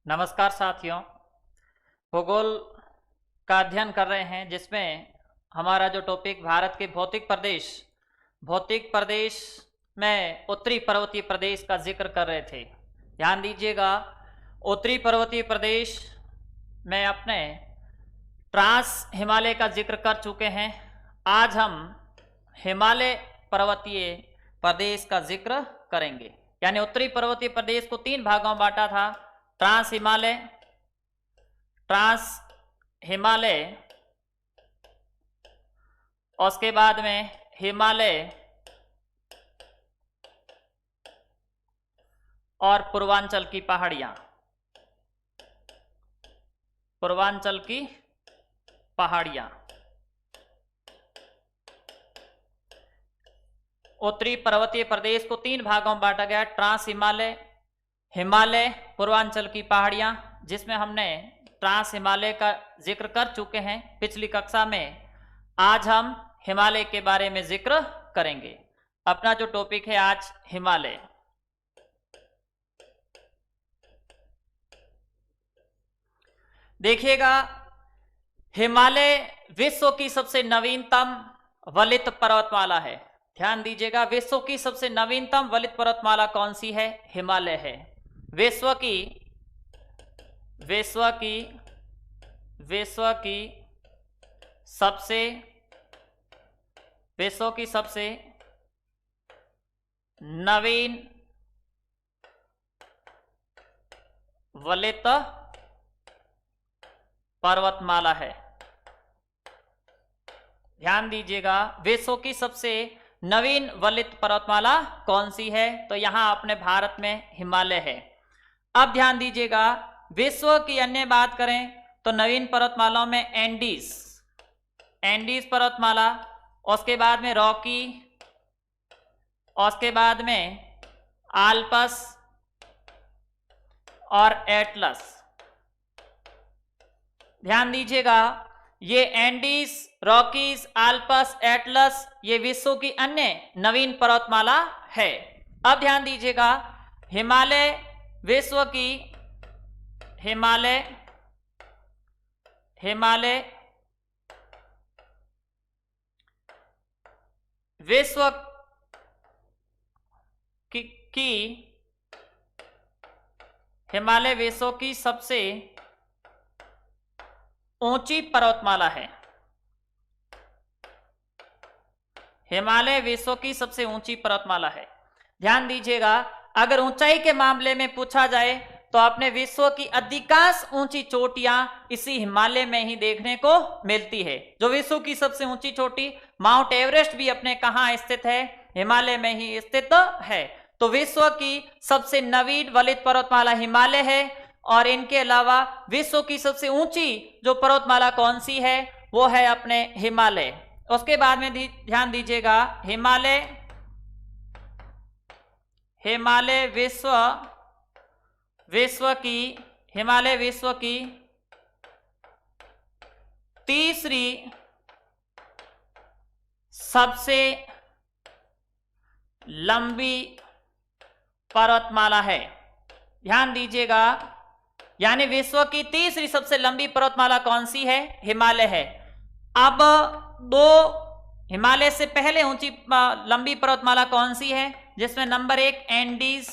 नमस्कार साथियों। भूगोल का अध्ययन कर रहे हैं जिसमें हमारा जो टॉपिक भारत के भौतिक प्रदेश में उत्तरी पर्वतीय प्रदेश का जिक्र कर रहे थे। ध्यान दीजिएगा, उत्तरी पर्वतीय प्रदेश में अपने ट्रांस हिमालय का जिक्र कर चुके हैं। आज हम हिमालय पर्वतीय प्रदेश का जिक्र करेंगे। यानी उत्तरी पर्वतीय प्रदेश को 3 भागों में बांटा था, ट्रांस हिमालय, उसके बाद में हिमालय और पूर्वांचल की पहाड़ियां। उत्तरी पर्वतीय प्रदेश को 3 भागों में बांटा गया, ट्रांस हिमालय, पूर्वांचल की पहाड़ियां, जिसमें हमने ट्रांस हिमालय का जिक्र कर चुके हैं पिछली कक्षा में। आज हम हिमालय के बारे में जिक्र करेंगे। अपना जो टॉपिक है आज हिमालय। देखिएगा, हिमालय विश्व की सबसे नवीनतम वलित पर्वतमाला है। ध्यान दीजिएगा, विश्व की सबसे नवीनतम वलित पर्वतमाला कौन सी है? हिमालय है। विश्व की सबसे नवीन वलित पर्वतमाला है। ध्यान दीजिएगा, विश्व की सबसे नवीन वलित पर्वतमाला कौन सी है? तो यहां अपने भारत में हिमालय है। अब ध्यान दीजिएगा, विश्व की अन्य बात करें तो नवीन पर्वतमालाओं में एंडीज पर्वतमाला, उसके बाद में रॉकी, उसके बाद में आल्पस और एटलस। ध्यान दीजिएगा, ये एंडीज, रॉकीज, आल्पस, एटलस ये विश्व की अन्य नवीन पर्वतमाला है। अब ध्यान दीजिएगा, हिमालय विश्व की सबसे ऊंची पर्वतमाला है। हिमालय विश्व की सबसे ऊंची पर्वतमाला है। ध्यान दीजिएगा, अगर ऊंचाई के मामले में पूछा जाए तो अपने विश्व की अधिकांश ऊंची चोटियां इसी हिमालय में ही देखने को मिलती है। जो विश्व की सबसे ऊंची चोटी माउंट एवरेस्ट भी अपने कहां स्थित है? हिमालय में ही स्थित है। तो विश्व की सबसे नवीन वलित पर्वतमाला हिमालय है। और इनके अलावा विश्व की सबसे ऊंची जो पर्वतमाला कौन सी है? वो है अपने हिमालय। उसके बाद में ध्यान दीजिएगा, हिमालय विश्व की तीसरी सबसे लंबी पर्वतमाला है। ध्यान दीजिएगा, यानी विश्व की तीसरी सबसे लंबी पर्वतमाला कौन सी है? हिमालय है। अब दो हिमालय से पहले ऊंची लंबी पर्वतमाला कौन सी है? जिसमें नंबर 1 एंडीज,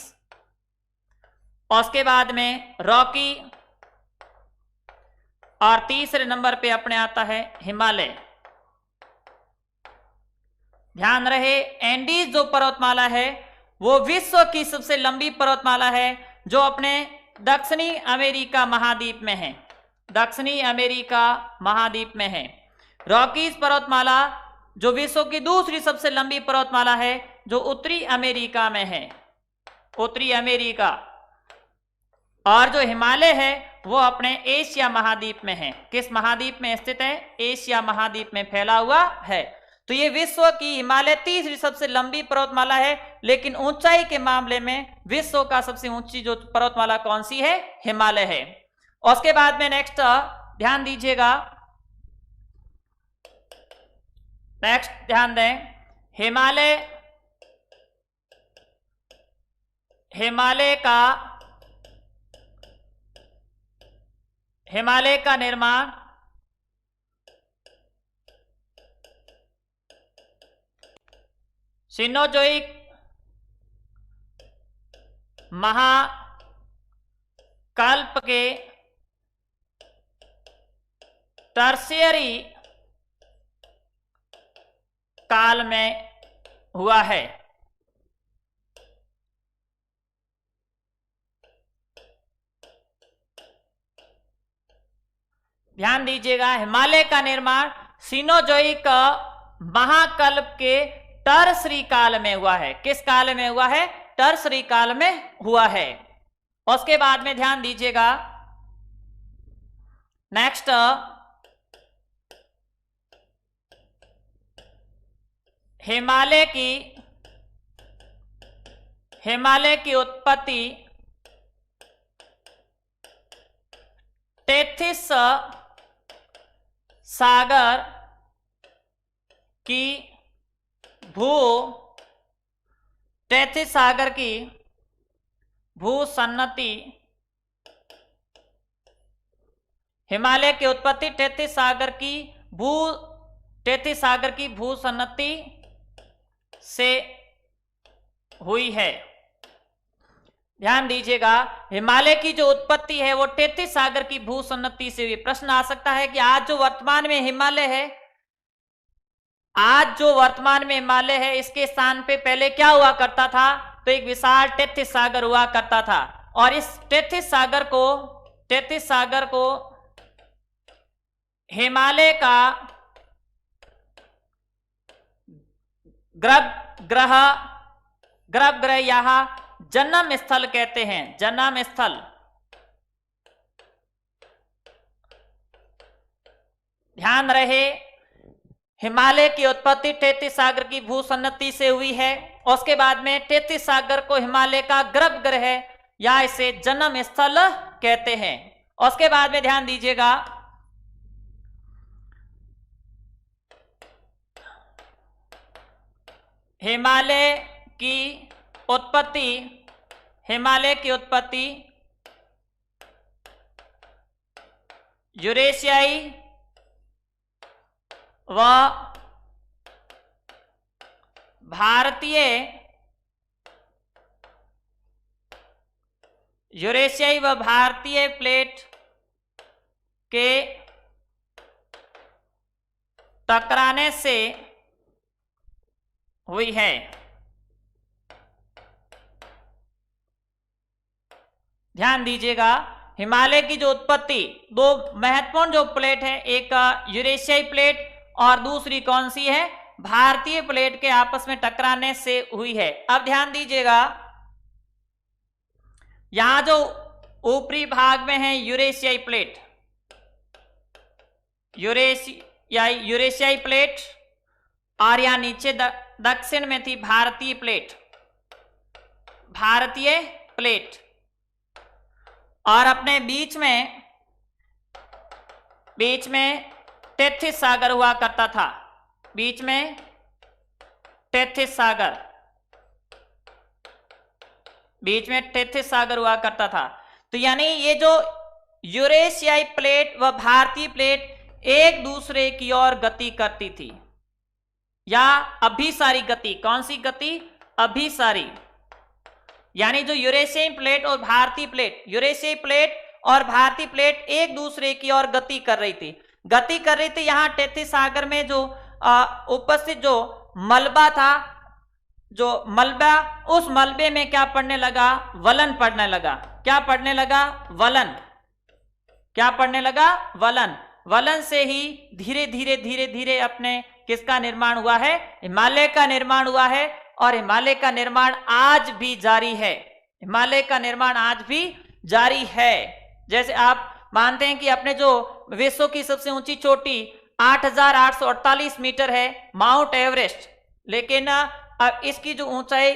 उसके बाद में रॉकी और तीसरे नंबर पे अपने आता है हिमालय। ध्यान रहे, एंडीज जो पर्वतमाला है वो विश्व की सबसे लंबी पर्वतमाला है जो अपने दक्षिणी अमेरिका महाद्वीप में है। रॉकीज पर्वतमाला जो विश्व की दूसरी सबसे लंबी पर्वतमाला है जो उत्तरी अमेरिका में है, और जो हिमालय है वो अपने एशिया महाद्वीप में है। किस महाद्वीप में स्थित है? एशिया महाद्वीप में फैला हुआ है। तो ये विश्व की हिमालय तीसरी सबसे लंबी पर्वतमाला है, लेकिन ऊंचाई के मामले में विश्व का सबसे ऊंची जो पर्वतमाला कौन सी है? हिमालय है। उसके बाद में नेक्स्ट ध्यान दीजिएगा, ध्यान दें, हिमालय का हिमालय का निर्माण सिनोजोइक महाकल्प के टर्शियरी काल में हुआ है। ध्यान दीजिएगा, हिमालय का निर्माण सिनोजोइक महाकल्प के टर्शरी काल में हुआ है। किस काल में हुआ है? टर्शरी काल में हुआ है। उसके बाद में ध्यान दीजिएगा, नेक्स्ट हिमालय की उत्पत्ति टेथिस सागर की टेथिस सागर की भूसन्नति, हिमालय की उत्पत्ति टेथिस सागर की भूसन्नति से हुई है। ध्यान दीजिएगा, हिमालय की जो उत्पत्ति है वो टेथिस सागर की भूसन्नति से हुई। प्रश्न आ सकता है कि आज जो वर्तमान में हिमालय है, इसके स्थान पे पहले क्या हुआ करता था? तो एक विशाल टेथिस सागर हुआ करता था, और इस टेथिस सागर को हिमालय का गर्भगृह या जन्म स्थल कहते हैं। जन्म स्थल। ध्यान रहे, हिमालय की उत्पत्ति टेथिस सागर की भूसन्नति से हुई है। उसके बाद में टेथिस सागर को हिमालय का गर्भगृह या इसे जन्म स्थल कहते हैं। उसके बाद में ध्यान दीजिएगा, हिमालय की उत्पत्ति यूरेशियाई व भारतीय प्लेट के टकराने से हुई है। ध्यान दीजिएगा, हिमालय की जो उत्पत्ति, दो महत्वपूर्ण जो प्लेट है, एक यूरेशियाई प्लेट और दूसरी कौन सी है? भारतीय प्लेट के आपस में टकराने से हुई है। अब ध्यान दीजिएगा, यहां जो ऊपरी भाग में है यूरेशियाई प्लेट, और यहां नीचे दक्षिण में थी भारतीय प्लेट, और अपने बीच में टेथिस सागर हुआ करता था। बीच में टेथिस सागर हुआ करता था। तो यानी ये जो यूरेशियाई प्लेट व भारतीय प्लेट एक दूसरे की ओर गति करती थी, या अभिसारी गति। कौन सी गति? अभिसारी। यानी जो यूरेशियाई प्लेट और भारतीय प्लेट एक दूसरे की ओर गति कर रही थी। यहां टेथिस सागर में जो उपस्थित जो मलबा था, उस मलबे में क्या पड़ने लगा? वलन पड़ने लगा। क्या पड़ने लगा? वलन। वलन से ही धीरे धीरे अपने किसका निर्माण हुआ है? हिमालय का निर्माण हुआ है, और हिमालय का निर्माण आज भी जारी है। जैसे आप मानते हैं कि अपने जो विश्व की सबसे ऊंची चोटी 8,848 मीटर है, माउंट एवरेस्ट, लेकिन अब इसकी जो ऊंचाई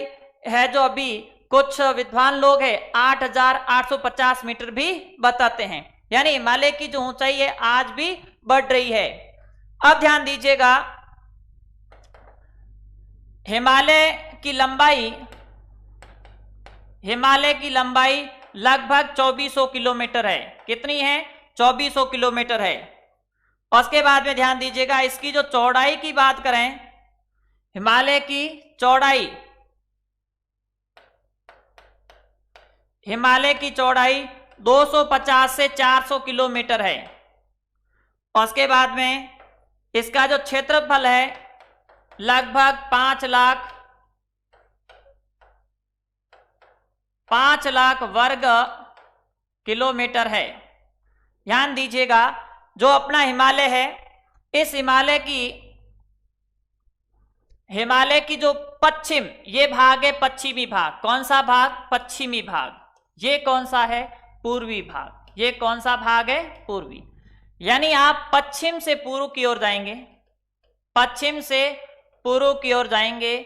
है, जो अभी कुछ विद्वान लोग हैं 8,850 मीटर भी बताते हैं। यानी हिमालय की जो ऊंचाई है आज भी बढ़ रही है। अब ध्यान दीजिएगा, हिमालय की लंबाई लगभग 2400 किलोमीटर है। कितनी है? 2400 किलोमीटर है। और उसके बाद में ध्यान दीजिएगा, इसकी जो चौड़ाई की बात करें, हिमालय की चौड़ाई, हिमालय की चौड़ाई 250 से 400 किलोमीटर है। और उसके बाद में इसका जो क्षेत्रफल है लगभग 5 लाख वर्ग किलोमीटर है। ध्यान दीजिएगा, जो अपना हिमालय है, इस हिमालय की जो पश्चिम ये भाग है, पश्चिमी भाग, कौन सा भाग? पश्चिमी भाग। ये कौन सा है? पूर्वी भाग। ये कौन सा भाग है? पूर्वी। यानी आप पश्चिम से पूर्व की ओर जाएंगे, पश्चिम से पूर्व की ओर जाएंगे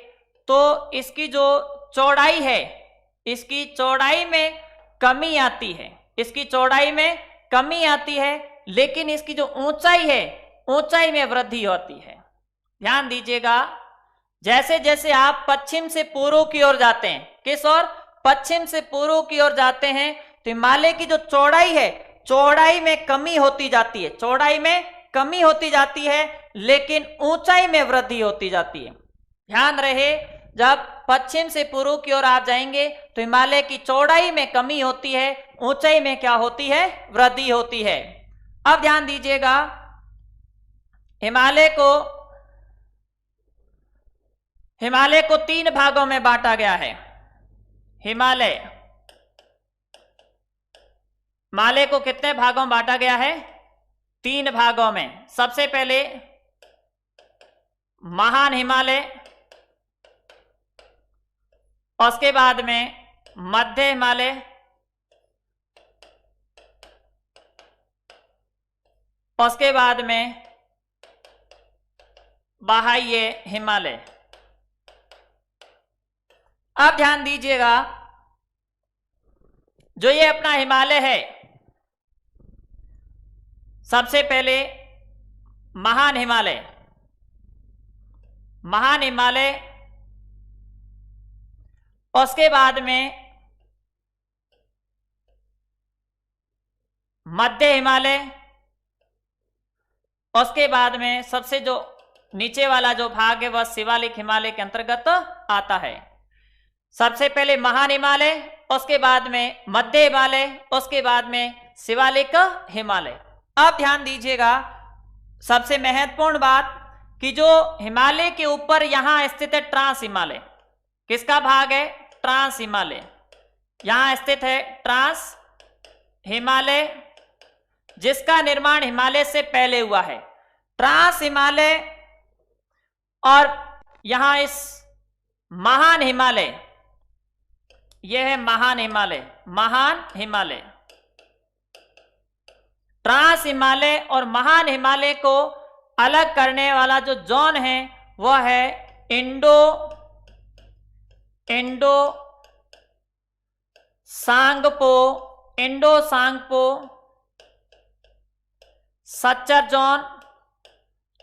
तो इसकी जो चौड़ाई है, इसकी चौड़ाई में कमी आती है, इसकी चौड़ाई में कमी आती है, लेकिन इसकी जो ऊंचाई है, ऊंचाई में वृद्धि होती है। ध्यान दीजिएगा, जैसे जैसे आप पश्चिम से पूर्व की ओर जाते हैं, किस ओर? पश्चिम से पूर्व की ओर जाते हैं, तो हिमालय की जो चौड़ाई है, चौड़ाई में कमी होती जाती है, चौड़ाई में कमी होती जाती है, लेकिन ऊंचाई में वृद्धि होती जाती है। ध्यान रहे, जब पश्चिम से पूर्व की ओर आप जाएंगे तो हिमालय की चौड़ाई में कमी होती है, ऊंचाई में क्या होती है? वृद्धि होती है। अब ध्यान दीजिएगा, हिमालय को 3 भागों में बांटा गया है। हिमालय को कितने भागों में बांटा गया है? 3 भागों में। सबसे पहले महान हिमालय, उसके बाद में मध्य हिमालय, उसके बाद में बाह्य हिमालय। अब ध्यान दीजिएगा, जो ये अपना हिमालय है, सबसे पहले महान हिमालय, उसके बाद में मध्य हिमालय, उसके बाद में सबसे जो नीचे वाला जो भाग है वह शिवालिक हिमालय के अंतर्गत आता है। सबसे पहले महान हिमालय, उसके बाद में मध्य हिमालय, उसके बाद में शिवालिक हिमालय। अब ध्यान दीजिएगा, सबसे महत्वपूर्ण बात कि जो हिमालय के ऊपर यहां स्थित है ट्रांस हिमालय, किसका भाग है? ट्रांस हिमालय। यहां स्थित है ट्रांस हिमालय, जिसका निर्माण हिमालय से पहले हुआ है। ट्रांस हिमालय और यहां इस महान हिमालय, यह है महान हिमालय। ट्रांस हिमालय और महान हिमालय को अलग करने वाला जो जोन है वह है इंडो सांगपो सच्चर जोन,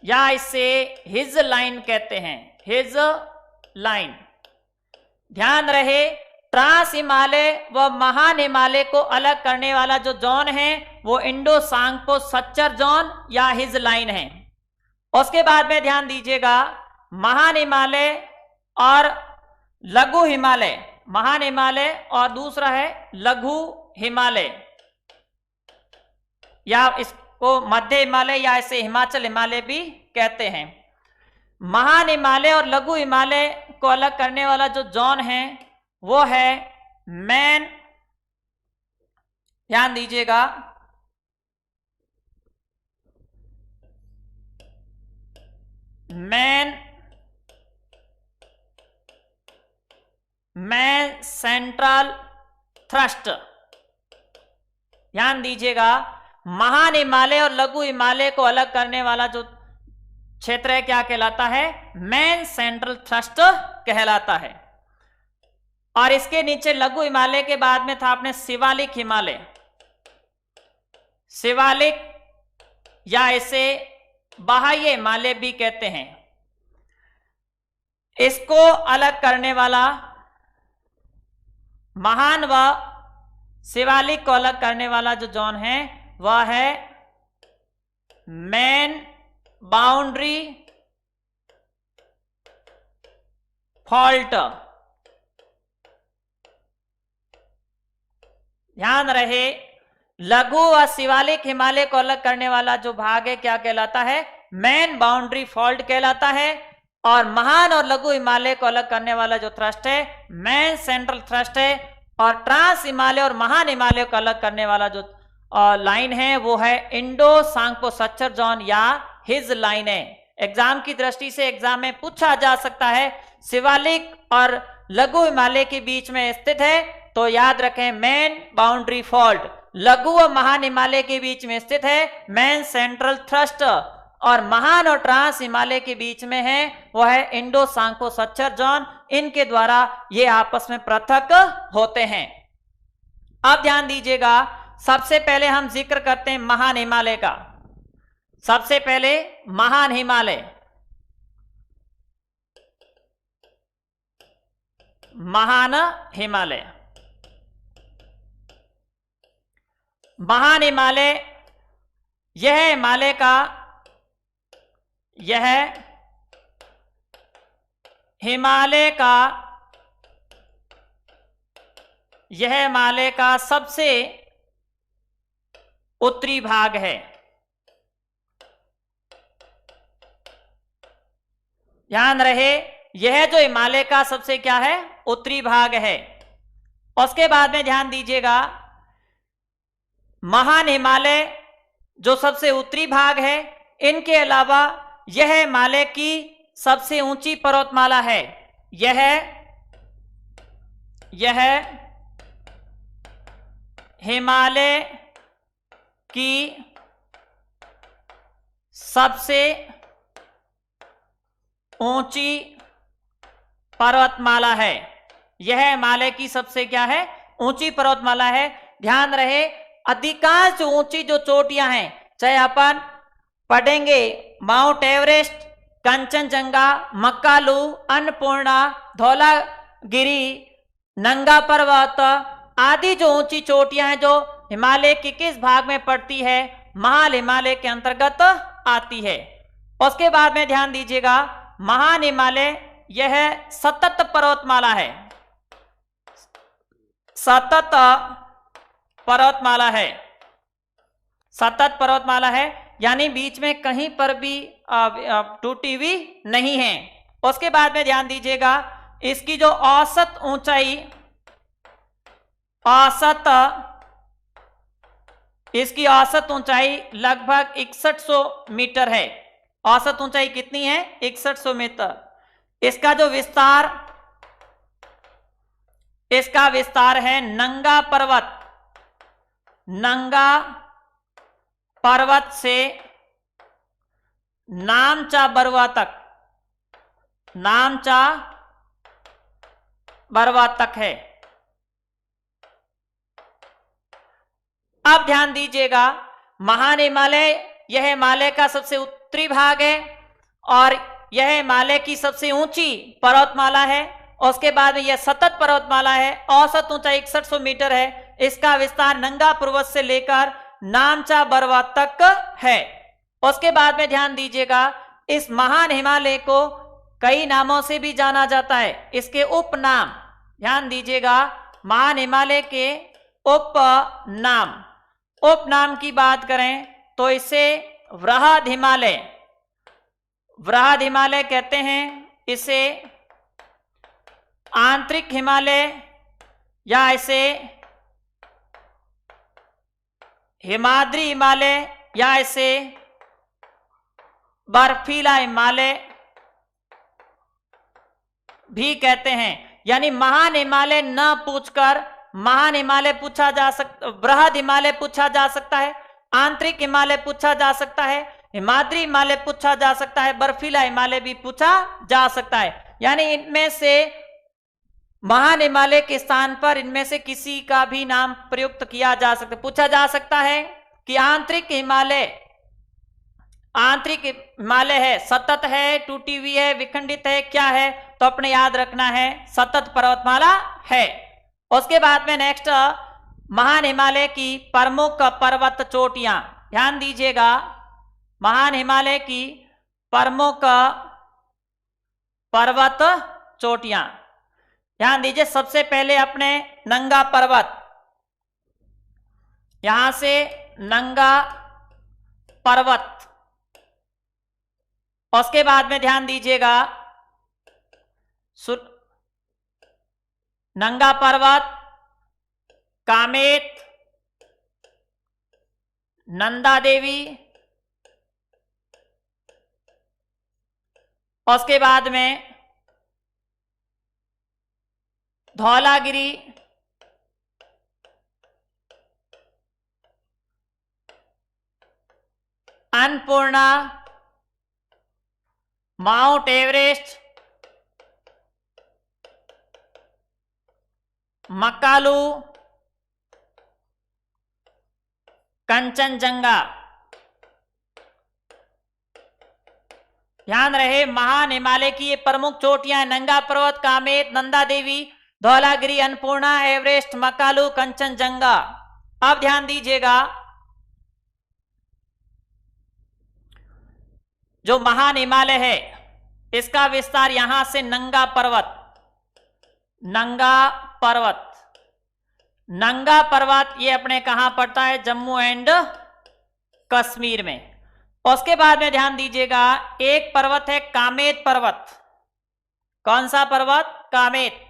या इसे हिज लाइन कहते हैं, हिज लाइन। ध्यान रहे, ट्रांस हिमालय व महान हिमालय को अलग करने वाला जो जोन है वो इंडो सांगपो सच्चर जोन या हिज लाइन है। उसके बाद में ध्यान दीजिएगा, महान हिमालय और लघु हिमालय, महान हिमालय और दूसरा है लघु हिमालय, या इसको मध्य हिमालय या इसे हिमाचल हिमालय भी कहते हैं। महान हिमालय और लघु हिमालय को अलग करने वाला जो जोन है वो है मैन, ध्यान दीजिएगा, मैन सेंट्रल थ्रस्ट। ध्यान दीजिएगा, महान हिमालय और लघु हिमालय को अलग करने वाला जो क्षेत्र है क्या कहलाता है? मैन सेंट्रल थ्रस्ट कहलाता है। और इसके नीचे लघु हिमालय के बाद में था अपने शिवालिक हिमालय, शिवालिक या इसे बाह्य हिमालय भी कहते हैं। इसको अलग करने वाला, महान व शिवालिक को अलग करने वाला जो जोन है वह है मेन बाउंड्री फॉल्ट। ध्यान रहे, लघु व शिवालिक हिमालय को अलग करने वाला जो भाग है क्या कहलाता है? मेन बाउंड्री फॉल्ट कहलाता है। और महान और लघु हिमालय को अलग करने वाला जो थ्रस्ट है मेन सेंट्रल थ्रस्ट है। और ट्रांस हिमालय और महान हिमालय को अलग करने वाला जो लाइन है वो है इंडो सांगपो सच्चर जोन या हिज लाइन है। एग्जाम की दृष्टि से एग्जाम में पूछा जा सकता है शिवालिक और लघु हिमालय के बीच में स्थित है, तो याद रखें मेन बाउंड्री फॉल्ट। लघु और महान हिमालय के बीच में स्थित है मेन सेंट्रल थ्रस्ट। और महान और ट्रांस हिमालय के बीच में है वो है इंडो सांगपो सच्चर जोन। इनके द्वारा ये आपस में पृथक होते हैं। अब ध्यान दीजिएगा, सबसे पहले हम जिक्र करते हैं महान हिमालय का। सबसे पहले महान हिमालय, महान हिमालय। महान हिमालय यह हिमालय का सबसे उत्तरी भाग है। ध्यान रहे, यह जो हिमालय का सबसे क्या है? उत्तरी भाग है। उसके बाद में ध्यान दीजिएगा, महान हिमालय जो सबसे उत्तरी भाग है, इनके अलावा यह हिमालय की सबसे ऊंची पर्वतमाला है। यह हिमालय की सबसे ऊंची पर्वतमाला है। यह हिमालय की सबसे क्या है? ऊंची पर्वतमाला है। ध्यान रहे, अधिकांश ऊंची जो चोटियां हैं, चाहे अपन पढ़ेंगे माउंट एवरेस्ट, कंचनजंगा, मक्कालू, अन्नपूर्णा, धौलागिरी, नंगा पर्वत आदि जो ऊंची चोटियां हैं जो हिमालय के किस भाग में पड़ती है? महान हिमालय के अंतर्गत आती है। उसके बाद में ध्यान दीजिएगा, महान हिमालय यह सतत पर्वतमाला है। सतत पर्वतमाला है। सतत पर्वतमाला है, यानी बीच में कहीं पर भी टूटी हुई नहीं है। उसके बाद में ध्यान दीजिएगा, इसकी जो औसत ऊंचाई, इसकी औसत ऊंचाई लगभग 6100 मीटर है। औसत ऊंचाई कितनी है? 6100 मीटर। इसका जो विस्तार, इसका विस्तार है नंगा पर्वत से नामचा बरवा तक है। अब ध्यान दीजिएगा, महान हिमालय यह हिमालय का सबसे उत्तरी भाग है और यह हिमालय की सबसे ऊंची पर्वतमाला है। उसके बाद में यह सतत पर्वतमाला है, औसत ऊंचाई 6100 मीटर है। इसका विस्तार नंगा पर्वत से लेकर नामचा बरवा तक है। उसके बाद में ध्यान दीजिएगा, इस महान हिमालय को कई नामों से भी जाना जाता है। इसके उपनाम ध्यान दीजिएगा, महान हिमालय के उपनाम की बात करें तो इसे वृहद हिमालय कहते हैं। इसे आंतरिक हिमालय या इसे हिमाद्री हिमालय या इसे बर्फीला हिमालय भी कहते हैं। यानी महान हिमालय न पूछकर महान हिमालय पूछा जा सकता, वृहद हिमालय पूछा जा सकता है, आंतरिक हिमालय पूछा जा सकता है, हिमाद्री हिमालय पूछा जा सकता है, बर्फीला हिमालय भी पूछा जा सकता है। यानी इनमें से महान हिमालय के स्थान पर इनमें से किसी का भी नाम प्रयुक्त किया जा सकता, पूछा जा सकता है कि आंतरिक हिमालय है, सतत है, टूटी हुई है, विखंडित है, क्या है? तो अपने याद रखना है सतत पर्वतमाला है। उसके बाद में नेक्स्ट महान हिमालय की प्रमुख पर्वत चोटियां, ध्यान दीजिएगा, महान हिमालय की प्रमुख पर्वत चोटियां। ध्यान दीजिए, सबसे पहले अपने नंगा पर्वत, यहां से नंगा पर्वत, उसके बाद में ध्यान दीजिएगा नंगा पर्वत, कामेत, नंदा देवी, उसके बाद में धौलागिरी, अन्नपूर्णा, माउंट एवरेस्ट, मकालू, कंचनजंगा। ध्यान रहे, महान हिमालय की ये प्रमुख चोटियां नंगा पर्वत, कामेत, नंदा देवी, धौलागिरी, अन्नपूर्णा, एवरेस्ट, मकालू, कंचनजंगा। अब ध्यान दीजिएगा, जो महान हिमालय है इसका विस्तार यहां से नंगा पर्वत, नंगा पर्वत, नंगा पर्वत ये अपने कहां पड़ता है? जम्मू एंड कश्मीर में। उसके बाद में ध्यान दीजिएगा, एक पर्वत है कामेत पर्वत। कौन सा पर्वत? कामेत।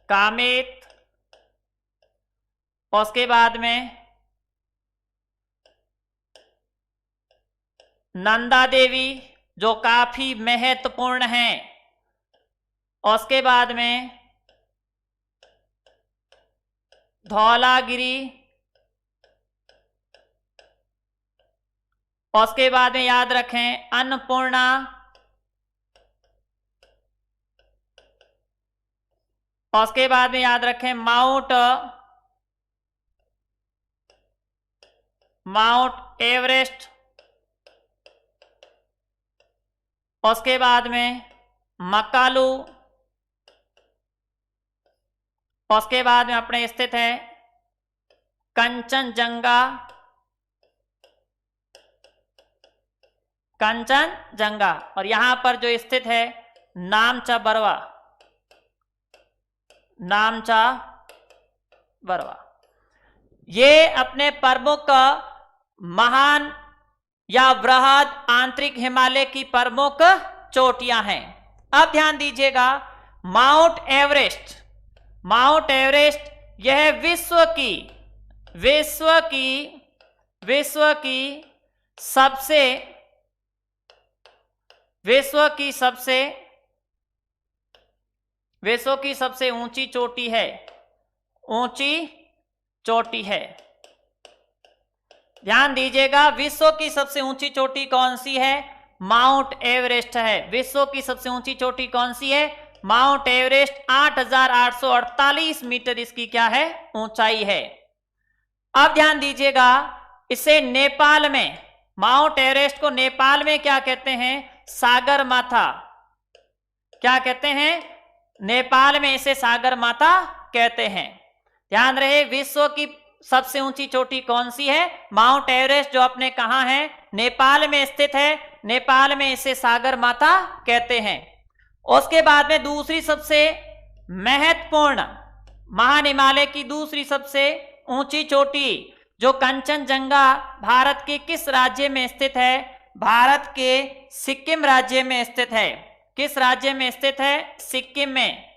कामेत, उसके बाद में नंदा देवी जो काफी महत्वपूर्ण है, उसके बाद में धौलागिरी, उसके बाद में याद रखें अन्नपूर्णा, उसके बाद में याद रखें माउंट एवरेस्ट, उसके बाद में मकालू, उसके बाद में अपने स्थित है कंचनजंगा, कंचनजंगा, और यहां पर जो स्थित है नामचा बरवा, नामचा बरवा। ये अपने प्रमुख महान या बृहद आंतरिक हिमालय की प्रमुख चोटियां हैं। अब ध्यान दीजिएगा, माउंट एवरेस्ट, माउंट एवरेस्ट यह विश्व की सबसे ऊंची चोटी है, ऊंची चोटी है। ध्यान दीजिएगा, विश्व की सबसे ऊंची चोटी कौन सी है? माउंट एवरेस्ट है। विश्व की सबसे ऊंची चोटी कौन सी है? Mount Everest. 8,848 मीटर इसकी क्या है? ऊंचाई है। अब ध्यान दीजिएगा, इसे नेपाल में, माउंट एवरेस्ट को नेपाल में क्या कहते हैं? सागर माथा। क्या कहते हैं? नेपाल में इसे सागर माथा कहते हैं। ध्यान रहे, विश्व की सबसे ऊंची चोटी कौन सी है? माउंट एवरेस्ट, जो अपने कहां है? नेपाल में स्थित है। नेपाल में इसे सागर माथा कहते हैं। उसके बाद में दूसरी सबसे महत्वपूर्ण महान हिमालय की दूसरी सबसे ऊंची चोटी जो कंचनजंगा, भारत के किस राज्य में स्थित है? भारत के सिक्किम राज्य में स्थित है। किस राज्य में स्थित है? सिक्किम में।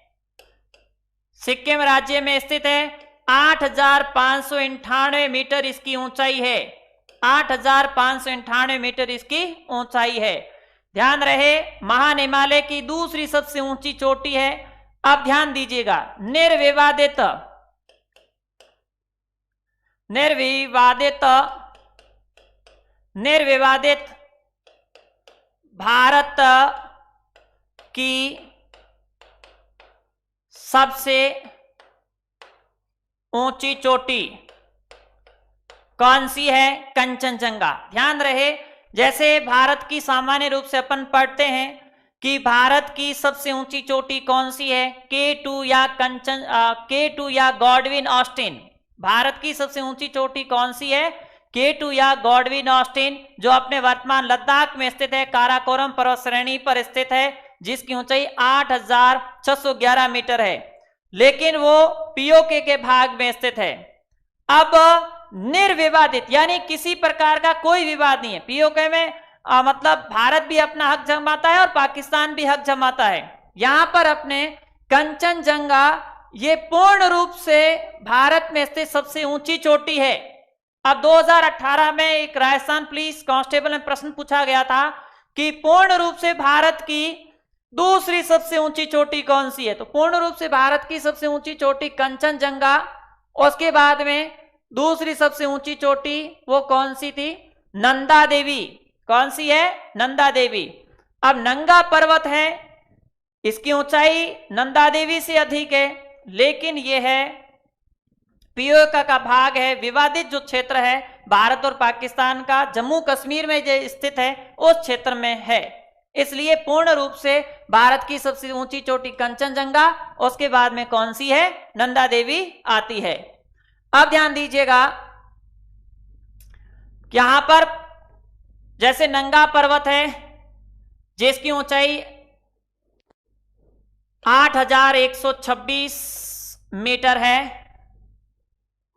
सिक्किम राज्य में स्थित है। 8,598 मीटर इसकी ऊंचाई है। 8,598 मीटर इसकी ऊंचाई है। ध्यान रहे, महान हिमालय की दूसरी सबसे ऊंची चोटी है। अब ध्यान दीजिएगा, निर्विवादित भारत की सबसे ऊंची चोटी कौन सी है? कंचनजंगा। ध्यान रहे, जैसे भारत की सामान्य रूप से अपन पढ़ते हैं कि भारत की सबसे ऊंची चोटी कौन सी है, K2 या K2 या गॉडविन ऑस्टिन। भारत की सबसे ऊंची चोटी कौन सी है, K2 या गॉडविन ऑस्टिन, जो अपने वर्तमान लद्दाख में स्थित है, काराकोरम पर्वत श्रेणी पर स्थित है, जिसकी ऊंचाई 8,611 मीटर है, लेकिन वो पीओके के भाग में स्थित है। अब निर्विवादित यानी किसी प्रकार का कोई विवाद नहीं है। पीओके में मतलब भारत भी अपना हक जमाता है और पाकिस्तान भी हक जमाता है। यहां पर अपने कंचनजंगा ये पूर्ण रूप से भारत में स्थित सबसे ऊंची चोटी है। अब 2018 में एक राजस्थान पुलिस कांस्टेबल में प्रश्न पूछा गया था कि पूर्ण रूप से भारत की दूसरी सबसे ऊंची चोटी कौन सी है, तो पूर्ण रूप से भारत की सबसे ऊंची चोटी कंचनजंगा, उसके बाद में दूसरी सबसे ऊंची चोटी वो कौन सी थी, नंदा देवी। कौन सी है, नंदा देवी। अब नंगा पर्वत है, इसकी ऊंचाई नंदा देवी से अधिक है, लेकिन यह है पीओके का भाग है, विवादित जो क्षेत्र है भारत और पाकिस्तान का, जम्मू कश्मीर में जो स्थित है उस क्षेत्र में है, इसलिए पूर्ण रूप से भारत की सबसे ऊंची चोटी कंचनजंगा, उसके बाद में कौन सी है, नंदा देवी आती है। अब ध्यान दीजिएगा, यहां पर जैसे नंगा पर्वत है जिसकी ऊंचाई 8,126 मीटर है,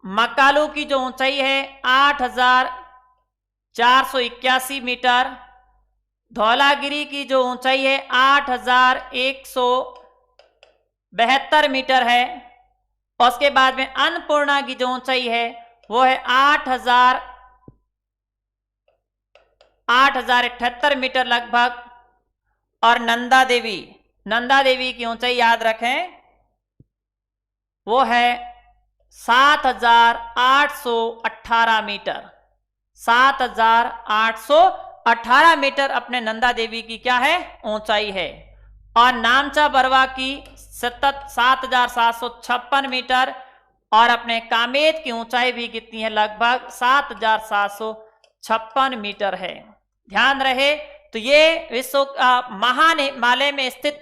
मकालू की जो ऊंचाई है 8,481 मीटर, धौलागिरी की जो ऊंचाई है 8,172 मीटर है, उसके बाद में अन्नपूर्णा की जो ऊंचाई है वो है 8,078 मीटर लगभग, और नंदा देवी की ऊंचाई याद रखें वो है 7,818 मीटर। 7,818 मीटर अपने नंदा देवी की क्या है, ऊंचाई है। और नामचा बरवा की 7,756 मीटर, और अपने कामेत की ऊंचाई भी कितनी है, लगभग 7,756 मीटर है। ध्यान रहे, तो ये विश्व महाहिमालय में स्थित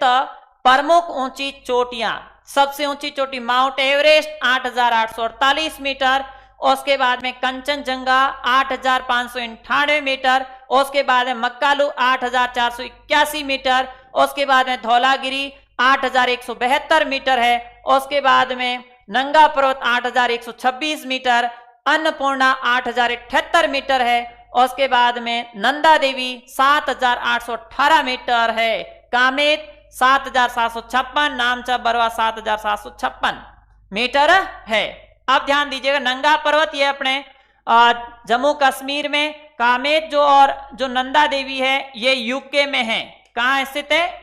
प्रमुख ऊंची चोटियां, सबसे ऊंची चोटी माउंट एवरेस्ट 8,848 मीटर, उसके बाद में कंचनजंगा 8,598 मीटर, उसके बाद में मक्कालू 8,481 मीटर, उसके बाद में धौलागिरी 8,172 मीटर है, उसके बाद में नंगा पर्वत 8,126 मीटर, अन्नपूर्णा 8,078 मीटर है, उसके बाद में नंदा देवी 7,818 मीटर है, कामेत 7,756, नामचा बरवा 7,756 मीटर है। अब ध्यान दीजिएगा, नंगा पर्वत ये अपने जम्मू कश्मीर में, कामेत जो नंदा देवी है ये यूके में है। कहाँ स्थित है,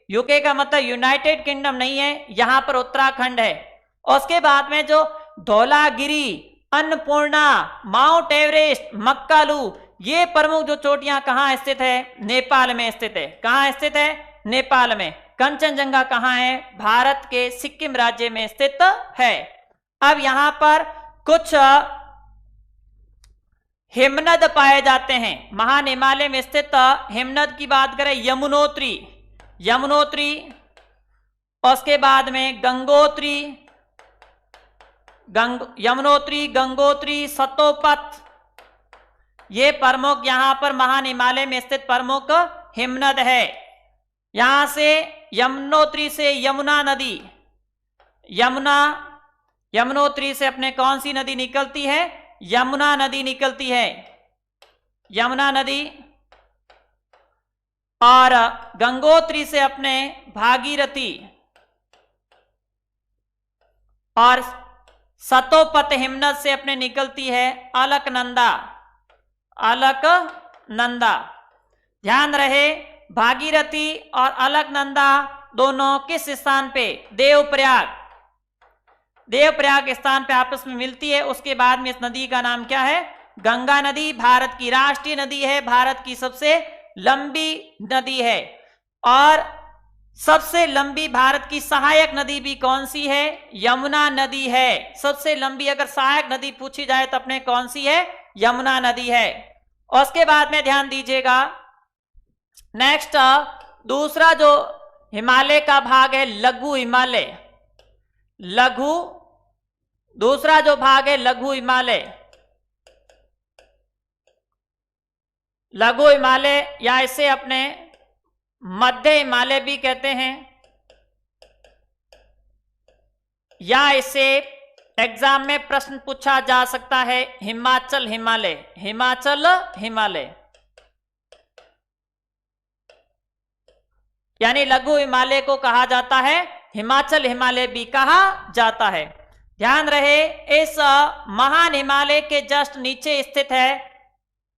यूके का मतलब यूनाइटेड किंगडम नहीं है, यहां पर उत्तराखंड है। उसके बाद में जो धौलागिरी, अन्नपूर्णा, माउंट एवरेस्ट, मक्कालू, ये प्रमुख जो चोटियां कहां स्थित है, नेपाल में स्थित है। कहां स्थित है, नेपाल में। कंचनजंगा कहां है, भारत के सिक्किम राज्य में स्थित है। अब यहां पर कुछ हिमनद पाए जाते हैं। महान हिमालय में स्थित हिमनद की बात करें, यमुनोत्री, उसके बाद में यमुनोत्री, गंगोत्री, सतोपथ, ये प्रमुख यहां पर महान हिमालय में स्थित प्रमुख हिमनद है। यहां से यमुनोत्री से यमुना नदी, यमुनोत्री से अपने कौन सी नदी निकलती है, यमुना नदी निकलती है, यमुना नदी। और गंगोत्री से अपने भागीरथी, और सतोपथ हिमनद से अपने निकलती है अलकनंदा। ध्यान रहे, भागीरथी और अलकनंदा दोनों किस स्थान पे, देवप्रयाग स्थान पे आपस में मिलती है। उसके बाद में इस नदी का नाम क्या है, गंगा नदी। भारत की राष्ट्रीय नदी है, भारत की सबसे लंबी नदी है। और सबसे लंबी भारत की सहायक नदी भी कौन सी है, यमुना नदी है। सबसे लंबी अगर सहायक नदी पूछी जाए तो अपने कौन सी है, यमुना नदी है। और उसके बाद में ध्यान दीजिएगा, नेक्स्ट दूसरा जो हिमालय का भाग है लघु हिमालय, लघु, दूसरा जो भाग है लघु हिमालय, लघु हिमालय या इसे अपने मध्य हिमालय भी कहते हैं, या इसे एग्जाम में प्रश्न पूछा जा सकता है हिमाचल हिमालय, हिमाचल हिमालय, यानी लघु हिमालय को कहा जाता है हिमाचल हिमालय भी कहा जाता है। ध्यान रहे इस महान हिमालय के जस्ट नीचे स्थित है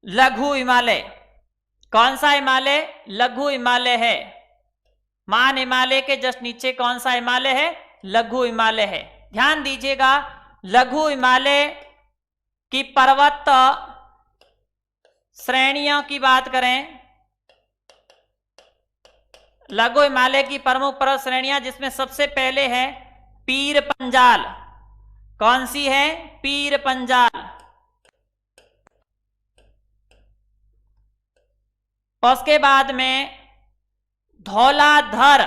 लघु हिमालय। कौन सा हिमालय? लघु हिमालय है। महान हिमालय के जस्ट नीचे कौन सा हिमालय है? लघु हिमालय है। ध्यान दीजिएगा, लघु हिमालय की पर्वत श्रेणियों की बात करें, लघु हिमालय की प्रमुख पर्वत श्रेणियां, जिसमें सबसे पहले है पीर पंजाल। कौन सी है? पीर पंजाल। उसके बाद में धौलाधर,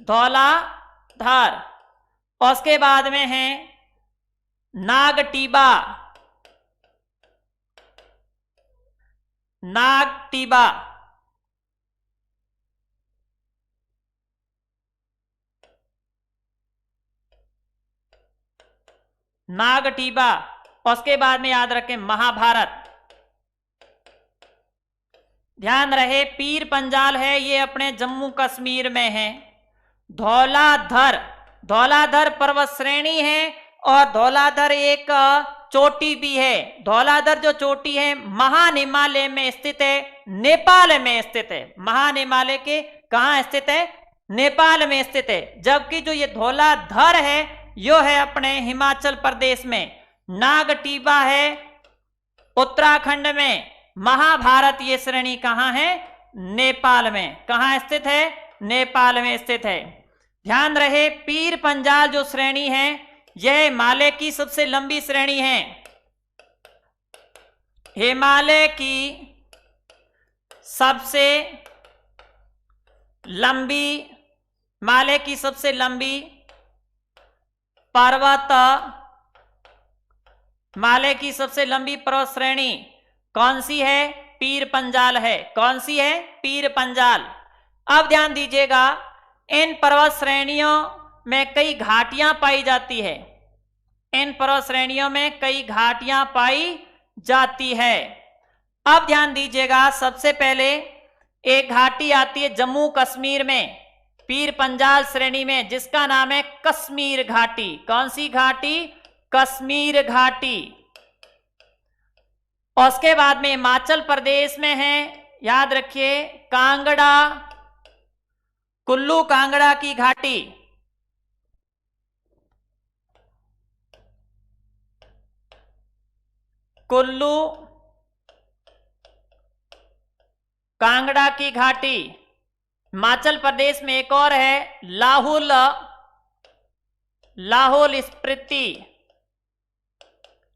धौलाधर। उसके बाद में है नागटीबा, नागटीबा। नागटीबा। उसके बाद में याद रखें महाभारत। ध्यान रहे पीर पंजाल है, ये अपने जम्मू कश्मीर में है। धौलाधर, धौलाधर पर्वत श्रेणी है और धौलाधर एक चोटी भी है। धौलाधर जो चोटी है महान हिमालय में स्थित है, नेपाल में स्थित है। महान हिमालय के कहां स्थित है? नेपाल में स्थित है। जबकि जो ये धौलाधर है यो है अपने हिमाचल प्रदेश में। नागटीबा है उत्तराखंड में। महाभारत ये श्रेणी कहां है? नेपाल में। कहां स्थित है? नेपाल में स्थित है। ध्यान रहे पीर पंजाल जो श्रेणी है यह हिमालय की सबसे लंबी श्रेणी है। हिमालय की सबसे लंबी, हिमालय की सबसे लंबी पर्वत, हिमालय की सबसे लंबी पर्वत श्रेणी कौन सी है? पीर पंजाल है। कौन सी है? पीर पंजाल। अब ध्यान दीजिएगा, इन पर्वत श्रेणियों में कई घाटियां पाई जाती है। इन पर्वत श्रेणियों में कई घाटियां पाई जाती है। अब ध्यान दीजिएगा, सबसे पहले एक घाटी आती है जम्मू कश्मीर में पीर पंजाल श्रेणी में, जिसका नाम है कश्मीर घाटी। कौन सी घाटी? कश्मीर घाटी। और उसके बाद में हिमाचल प्रदेश में है, याद रखिए, कांगड़ा, कुल्लू कांगड़ा की घाटी। कुल्लू कांगड़ा की घाटी। हिमाचल प्रदेश में एक और है लाहौल, लाहौल स्पीति,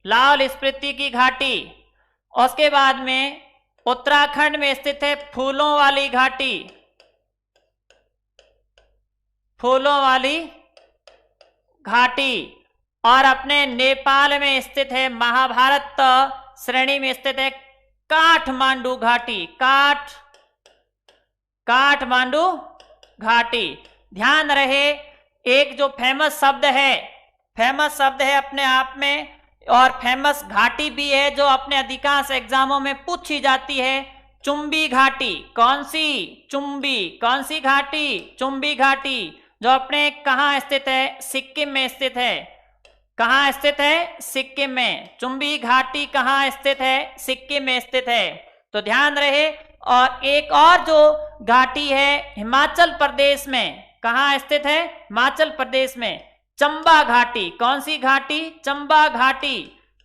लाहौल स्पीति की घाटी। उसके बाद में उत्तराखंड में स्थित है फूलों वाली घाटी, फूलों वाली घाटी। और अपने नेपाल में स्थित है, महाभारत श्रेणी में स्थित है काठमांडू घाटी, काठमांडू घाटी। ध्यान रहे एक जो फेमस शब्द है, फेमस शब्द है अपने आप में और फेमस घाटी भी है जो अपने अधिकांश एग्जामों में पूछी जाती है, चुंबी घाटी। कौन सी? चुंबी। कौन सी घाटी? चुंबी घाटी, जो अपने कहां स्थित है? सिक्किम में स्थित है। कहां स्थित है? सिक्किम में। चुंबी घाटी कहां स्थित है? सिक्किम में स्थित है। तो ध्यान रहे। और एक और जो घाटी है हिमाचल प्रदेश में, कहां स्थित है? हिमाचल प्रदेश में चंबा घाटी। कौन सी घाटी? चंबा घाटी।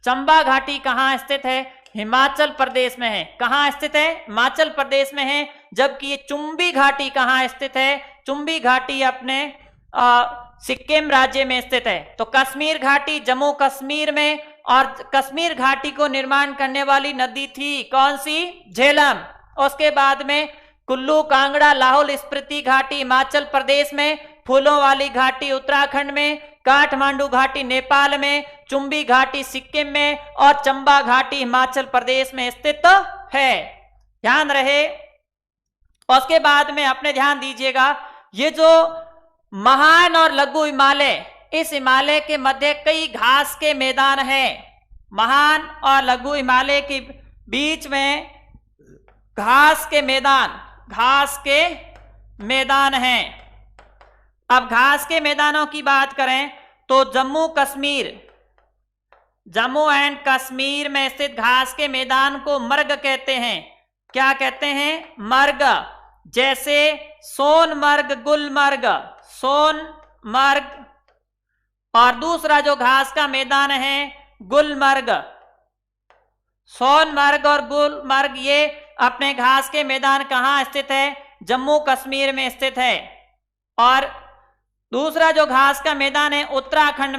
चंबा घाटी कहां स्थित है? हिमाचल प्रदेश में है। कहां स्थित है? हिमाचल प्रदेश में है। जबकि ये चुंबी घाटी कहां स्थित है? चुंबी घाटी अपने सिक्किम राज्य में स्थित है। तो कश्मीर घाटी जम्मू कश्मीर में, और कश्मीर घाटी को निर्माण करने वाली नदी थी कौन सी? झेलम। उसके बाद में कुल्लू, कांगड़ा, लाहौल स्पीति घाटी हिमाचल प्रदेश में, फूलों वाली घाटी उत्तराखंड में, काठमांडू घाटी नेपाल में, चुंबी घाटी सिक्किम में और चंबा घाटी हिमाचल प्रदेश में स्थित है। ध्यान रहे। उसके बाद में अपने ध्यान दीजिएगा, ये जो महान और लघु हिमालय, इस हिमालय के मध्य कई घास के मैदान हैं। महान और लघु हिमालय के बीच में घास के मैदान हैं। अब घास के मैदानों की बात करें तो जम्मू एंड कश्मीर में स्थित घास के मैदान को मर्ग कहते हैं। क्या कहते हैं? मर्ग। जैसे सोनमर्ग, गुलमर्ग, सोनमर्ग, और दूसरा जो घास का मैदान है गुलमर्ग। सोनमर्ग और गुलमर्ग ये अपने घास के मैदान कहाँ स्थित है? जम्मू कश्मीर में स्थित है। और दूसरा जो घास का मैदान है उत्तराखंड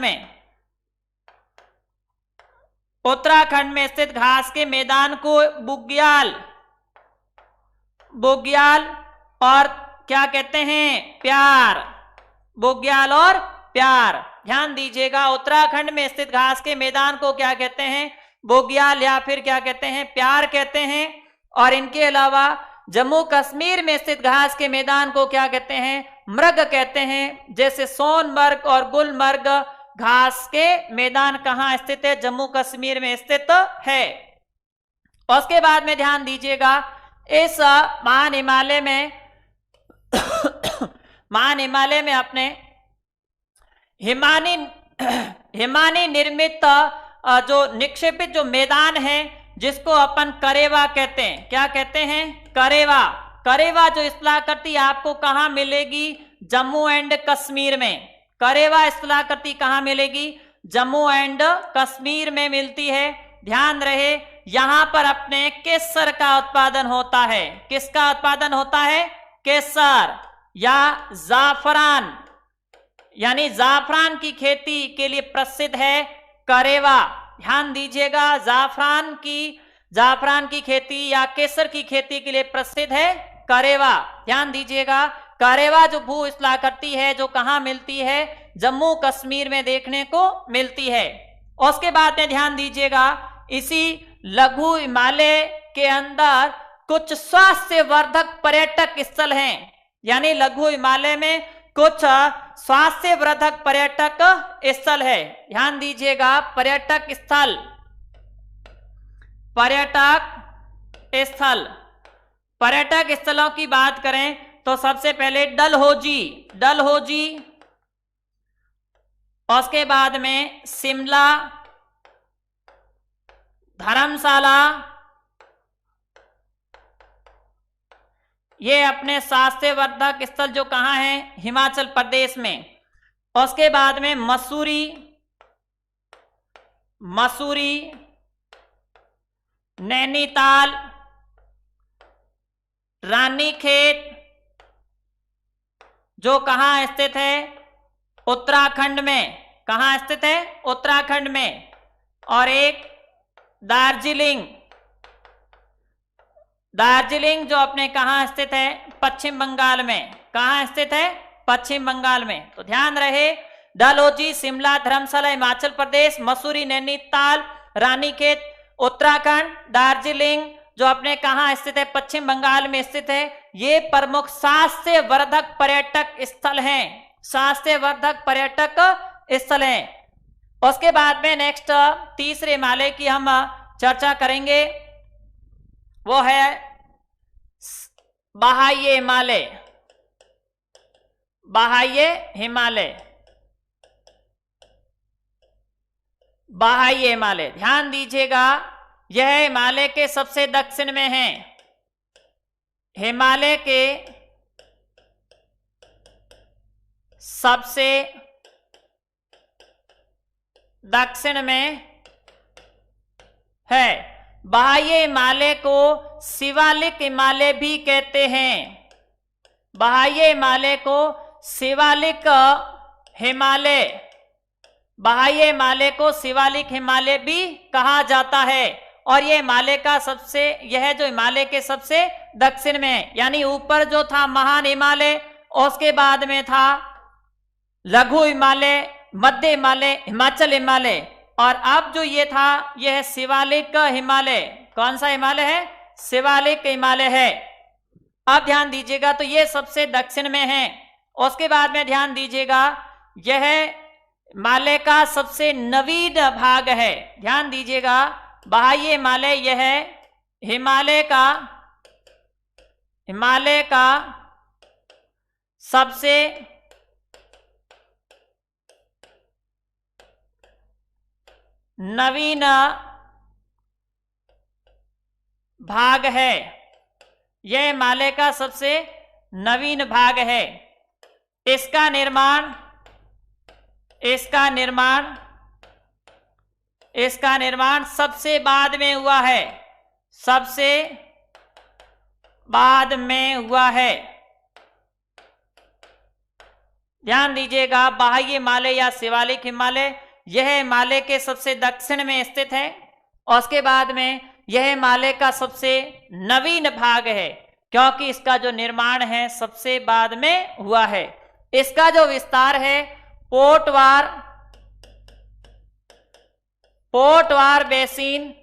में स्थित घास के मैदान को बुग्याल और क्या कहते हैं? प्यार। बुग्याल और प्यार। ध्यान दीजिएगा, उत्तराखंड में स्थित घास के मैदान को क्या कहते हैं? बुग्याल या फिर क्या कहते हैं? प्यार कहते हैं। और इनके अलावा जम्मू कश्मीर में स्थित घास के मैदान को क्या कहते हैं? मृग कहते हैं। जैसे सोनमर्ग और गुलमर्ग घास के मैदान कहाँ स्थित है? जम्मू कश्मीर में स्थित है। उसके बाद में ध्यान दीजिएगा, इस महान हिमालय में अपने हिमानी निर्मित जो निक्षेपित जो मैदान है जिसको अपन करेवा कहते हैं। क्या कहते हैं? करेवा। करेवा जो स्थलाकृति आपको कहाँ मिलेगी? जम्मू एंड कश्मीर में। करेवा स्थलाकृति कहाँ मिलेगी? जम्मू एंड कश्मीर में मिलती है। ध्यान रहे, यहां पर अपने केसर का उत्पादन होता है। किसका उत्पादन होता है? केसर या जाफरान, यानी जाफरान की खेती के लिए प्रसिद्ध है करेवा। ध्यान दीजिएगा, जाफरान की खेती या केसर की खेती के लिए प्रसिद्ध है करेवा। ध्यान दीजिएगा, करेवा जो भू स्थलाकृति है जो कहां मिलती है? जम्मू कश्मीर में देखने को मिलती है। उसके बाद में ध्यान दीजिएगा, इसी लघु हिमालय के अंदर कुछ स्वास्थ्यवर्धक पर्यटक स्थल हैं। यानी लघु हिमालय में कुछ स्वास्थ्यवर्धक पर्यटक स्थल है। ध्यान दीजिएगा, पर्यटक स्थलों की बात करें तो सबसे पहले डलहौजी, उसके बाद में शिमला, धर्मशाला, ये अपने स्वास्थ्यवर्धक स्थल जो कहाँ हैं? हिमाचल प्रदेश में। उसके बाद में मसूरी, नैनीताल, रानीखेत जो कहाँ स्थित है? उत्तराखंड में। कहाँ स्थित है? उत्तराखंड में। और एक दार्जिलिंग जो अपने कहाँ स्थित है? पश्चिम बंगाल में। कहाँ स्थित है? पश्चिम बंगाल में। तो ध्यान रहे, डलहौजी, शिमला, धर्मशाला हिमाचल प्रदेश, मसूरी, नैनीताल, रानीखेत उत्तराखंड, दार्जिलिंग जो अपने कहाँ स्थित है? पश्चिम बंगाल में स्थित है। ये प्रमुख स्वास्थ्यवर्धक पर्यटक स्थल हैं। स्वास्थ्यवर्धक पर्यटक स्थल हैं। उसके बाद में नेक्स्ट तीसरे हिमालय की हम चर्चा करेंगे, वो है बाह्य हिमालय। ध्यान दीजिएगा, यह हिमालय के सबसे दक्षिण में है। हिमालय के सबसे दक्षिण में है। बाह्य हिमालय को शिवालिक हिमालय भी कहते हैं। बाह्य हिमालय को शिवालिक हिमालय बाह्य हिमालय को शिवालिक हिमालय भी कहा जाता है। और ये हिमालय का यह जो हिमालय के सबसे दक्षिण में है, यानी ऊपर जो था महान हिमालय, उसके बाद में था लघु हिमालय, मध्य हिमालय, हिमाचल हिमालय, और अब जो ये था यह है शिवालिक हिमालय। कौन सा हिमालय है? शिवालिक हिमालय है। अब ध्यान दीजिएगा, तो ये सबसे दक्षिण में है। उसके बाद में ध्यान दीजिएगा, यह हिमालय का सबसे नवीन भाग है। ध्यान दीजिएगा, बाह्य हिमालय यह है हिमालय का सबसे नवीन भाग है। यह हिमालय का सबसे नवीन भाग है। इसका निर्माण सबसे बाद में हुआ है। सबसे बाद में हुआ है। ध्यान दीजिएगा, बाह्य हिमालय या शिवालिक हिमालय यह हिमालय के सबसे दक्षिण में स्थित है। और उसके बाद में यह हिमालय का सबसे नवीन भाग है, क्योंकि इसका जो निर्माण है सबसे बाद में हुआ है। इसका जो विस्तार है पोर्टवार बेसिन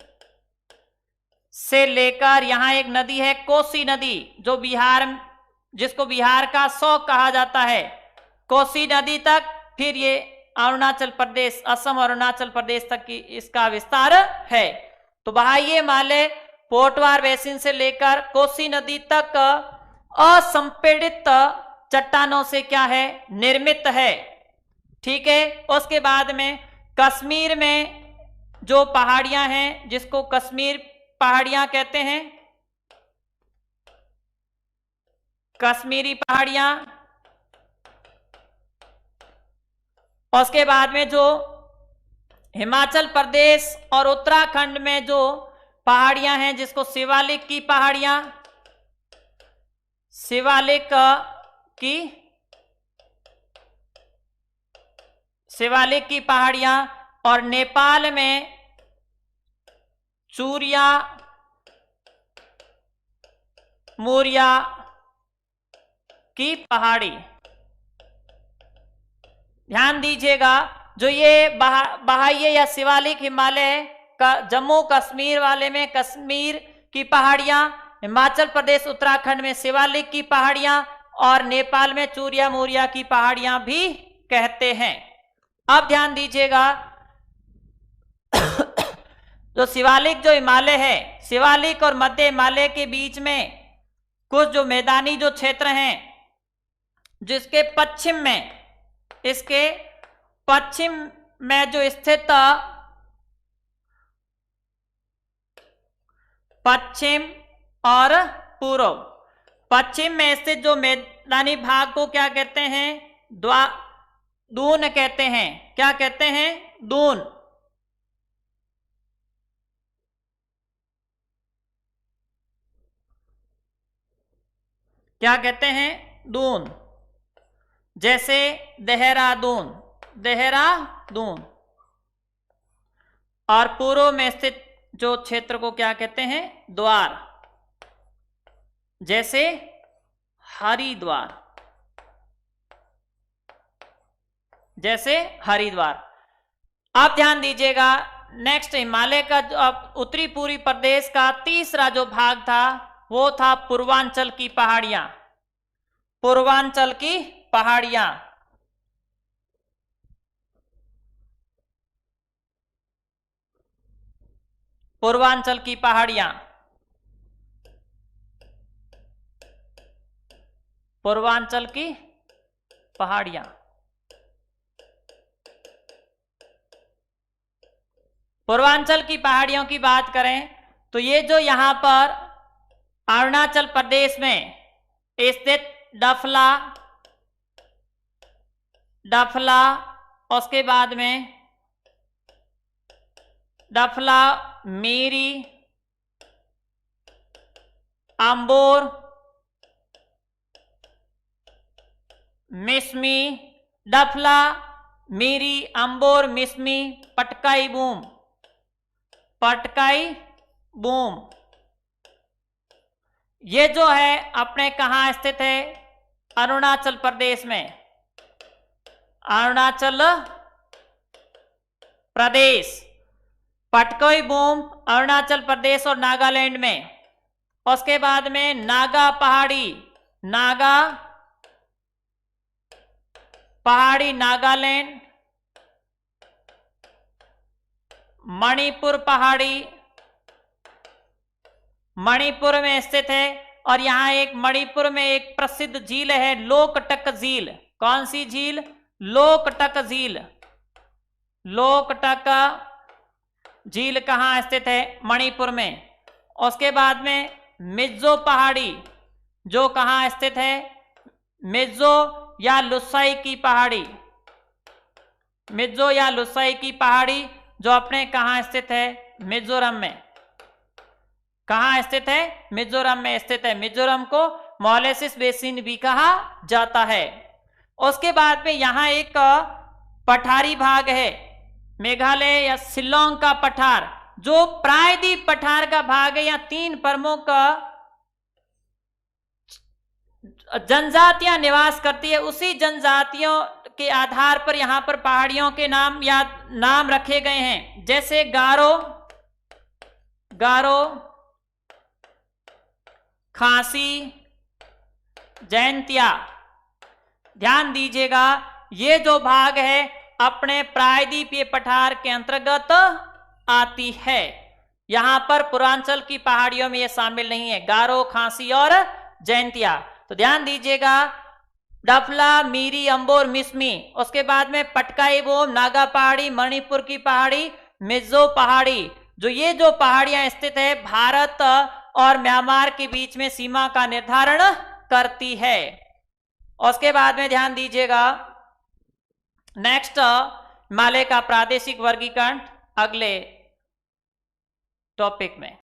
से लेकर, यहां एक नदी है कोसी नदी, जिसको बिहार का शौक कहा जाता है, कोसी नदी तक, फिर ये अरुणाचल प्रदेश, असम और अरुणाचल प्रदेश तक की इसका विस्तार है। तो बाह्य हिमालय पोर्टवार बेसिन से लेकर कोसी नदी तक असंपीड़ित चट्टानों से क्या है? निर्मित है। ठीक है। उसके बाद में कश्मीर में जो पहाड़ियां हैं, जिसको कश्मीर पहाड़ियां कहते हैं, कश्मीरी पहाड़ियां। उसके बाद में जो हिमाचल प्रदेश और उत्तराखंड में जो पहाड़ियां हैं, जिसको शिवालिक की पहाड़ियां, शिवालिक की पहाड़ियां, और नेपाल में चूरिया मूरिया की पहाड़ी। ध्यान दीजिएगा, जो ये बाह्य या शिवालिक हिमालय का जम्मू कश्मीर वाले में कश्मीर की पहाड़ियां, हिमाचल प्रदेश उत्तराखंड में शिवालिक की पहाड़ियां, और नेपाल में चूरिया मूरिया की पहाड़ियां भी कहते हैं। अब ध्यान दीजिएगा, जो शिवालिक जो हिमालय है, शिवालिक और मध्य हिमालय के बीच में कुछ जो मैदानी जो क्षेत्र हैं, जिसके पश्चिम में जो स्थित पश्चिम और पूर्व, पश्चिम में स्थित जो मैदानी भाग को क्या कहते हैं? दून कहते हैं। क्या कहते हैं? दून। क्या कहते हैं? दून। जैसे देहरादून। और पूर्व में स्थित जो क्षेत्र को क्या कहते हैं? द्वार। जैसे हरिद्वार। अब ध्यान दीजिएगा, नेक्स्ट हिमालय का जो अब उत्तरी पूर्वी प्रदेश का तीसरा जो भाग था, वो था पूर्वांचल की पहाड़ियां। पूर्वांचल की पहाड़ियां। पूर्वांचल की पहाड़ियां। पूर्वांचल की पहाड़ियां। पूर्वांचल की पहाड़ियों की बात करें तो ये जो यहां पर अरुणाचल प्रदेश में स्थित डफला, उसके बाद में डफला, मीरी, आम्बोर, मिसमी, डफला, मीरी, अंबोर, मिसमी, पटकाई बूम। पटकाई बूम ये जो है अपने कहां स्थित है? अरुणाचल प्रदेश में। अरुणाचल प्रदेश। पटकोई बूम अरुणाचल प्रदेश और नागालैंड में। उसके बाद में नागा पहाड़ी। नागा पहाड़ी नागालैंड। मणिपुर पहाड़ी मणिपुर में स्थित है। और यहां एक मणिपुर में एक प्रसिद्ध झील है, लोकटक झील। कौन सी झील? लोकटक झील। लोकटक झील कहां स्थित है? मणिपुर में। उसके बाद में मिजो पहाड़ी जो कहां स्थित है? मिजो या लुसाई की पहाड़ी। मिजो या लुसाई की पहाड़ी जो अपने कहां स्थित है? मिजोरम में। कहां स्थित है? मिजोरम में स्थित है। मिजोरम को मोलेसिस बेसिन भी कहा जाता है। उसके बाद में यहां एक पठारी भाग है, मेघालय या शिलोंग का पठार, जो प्रायद्वीप पठार का भाग है। या 3 प्रमुख जनजातियां निवास करती है। उसी जनजातियों के आधार पर यहां पर पहाड़ियों के नाम रखे गए हैं, जैसे गारो, खासी, जैंतिया। ध्यान दीजिएगा, ये जो भाग है अपने प्रायद्वीपीय पठार के अंतर्गत आती है। यहां पर पूर्वांचल की पहाड़ियों में ये शामिल नहीं है, गारो, खासी और जैंतिया। तो ध्यान दीजिएगा, डफला, मीरी, अंबोर, मिसमी। उसके बाद में पटकाई बोम, नागा पहाड़ी, मणिपुर की पहाड़ी, मिजो पहाड़ी। ये जो पहाड़ियां स्थित है भारत और म्यांमार के बीच में सीमा का निर्धारण करती है। उसके बाद में ध्यान दीजिएगा, नेक्स्ट हिमालय का प्रादेशिक वर्गीकरण अगले टॉपिक में।